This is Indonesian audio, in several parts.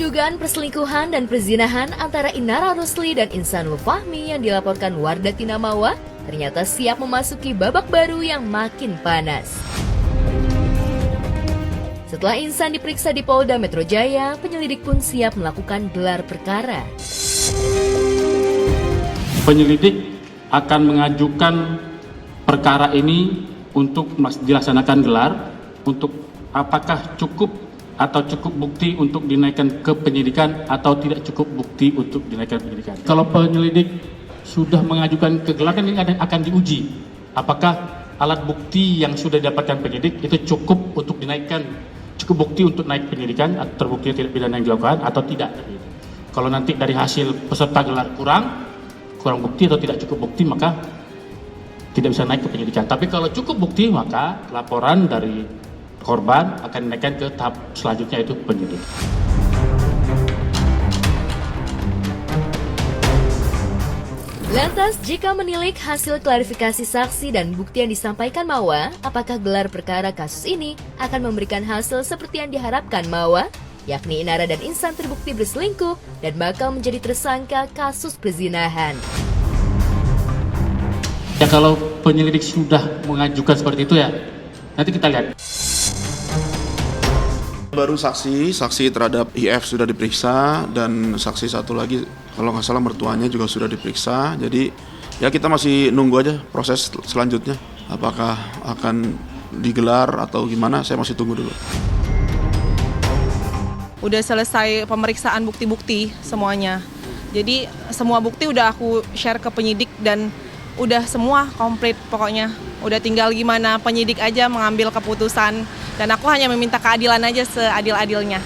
Dugaan perselingkuhan dan perzinahan antara Inara Rusli dan Ihsanul Fahmi yang dilaporkan Wardah Tinamawa ternyata siap memasuki babak baru yang makin panas. Setelah Ihsan diperiksa di Polda Metro Jaya, penyelidik pun siap melakukan gelar perkara. Penyelidik akan mengajukan perkara ini untuk dilaksanakan gelar, untuk apakah cukup bukti untuk dinaikkan ke penyidikan atau tidak cukup bukti untuk dinaikkan ke penyidikan. Kalau penyelidik sudah mengajukan ke gelar, kan ini akan diuji apakah alat bukti yang sudah didapatkan penyidik itu cukup untuk dinaikkan, cukup bukti untuk naik penyidikan atau terbukti tidak pidana yang dilakukan atau tidak. Kalau nanti dari hasil peserta gelar kurang bukti atau tidak cukup bukti, maka tidak bisa naik ke penyidikan. Tapi kalau cukup bukti, maka laporan dari korban akan dinaikkan ke tahap selanjutnya, yaitu penyidik. Lantas, jika menilik hasil klarifikasi saksi dan bukti yang disampaikan Mawa, apakah gelar perkara kasus ini akan memberikan hasil seperti yang diharapkan Mawa? Yakni Inara dan Ihsan terbukti berselingkuh dan bakal menjadi tersangka kasus perzinahan. Ya, kalau penyelidik sudah mengajukan seperti itu, ya nanti kita lihat. Baru saksi terhadap IF sudah diperiksa, dan saksi satu lagi kalau nggak salah mertuanya juga sudah diperiksa. Jadi ya kita masih nunggu aja proses selanjutnya, apakah akan digelar atau gimana, saya masih tunggu dulu. Udah selesai pemeriksaan bukti-bukti semuanya, jadi semua bukti udah aku share ke penyidik dan udah semua komplit pokoknya. Udah tinggal gimana penyidik aja mengambil keputusan, dan aku hanya meminta keadilan aja seadil-adilnya.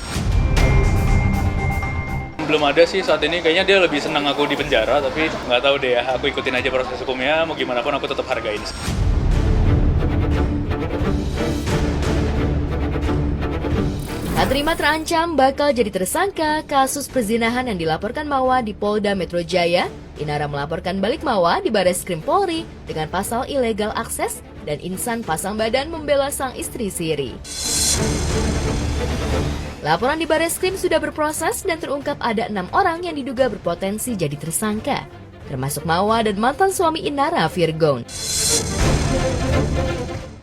Belum ada sih saat ini, kayaknya dia lebih senang aku di penjara, tapi nggak tahu deh ya, aku ikutin aja proses hukumnya, mau gimana pun aku tetap hargain. Tak terima terancam bakal jadi tersangka kasus perzinahan yang dilaporkan Mawa di Polda Metro Jaya. Inara melaporkan balik Mawa di Bareskrim Polri dengan pasal ilegal akses, dan Ihsan pasang badan membela sang istri siri. Laporan di Bareskrim sudah berproses dan terungkap ada 6 orang yang diduga berpotensi jadi tersangka, termasuk Mawa dan mantan suami Inara, Virgon.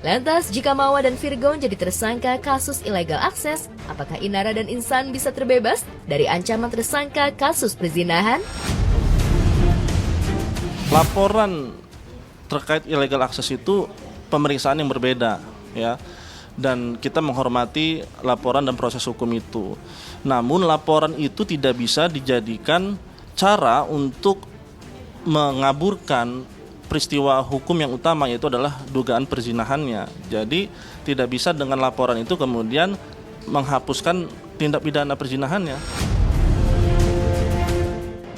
Lantas, jika Mawa dan Virgon jadi tersangka kasus ilegal akses, apakah Inara dan Ihsan bisa terbebas dari ancaman tersangka kasus perzinahan? Laporan terkait ilegal akses itu pemeriksaan yang berbeda, ya. Dan kita menghormati laporan dan proses hukum itu. Namun laporan itu tidak bisa dijadikan cara untuk mengaburkan peristiwa hukum yang utama, yaitu adalah dugaan perzinahannya. Jadi tidak bisa dengan laporan itu kemudian menghapuskan tindak pidana perzinahannya.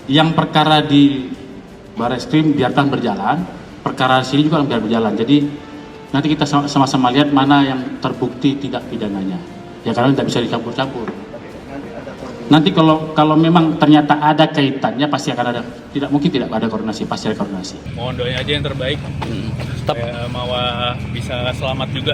Yang perkara di Bareskrim biarkan berjalan, perkara sini juga biar berjalan. Jadi nanti kita sama-sama lihat mana yang terbukti tidak pidananya. Ya, karena tidak bisa dicampur-campur. Nanti kalau memang ternyata ada kaitannya, pasti akan ada. Tidak mungkin tidak ada koordinasi, pasti ada koordinasi. Mohon doanya aja yang terbaik, supaya Mawa bisa selamat juga.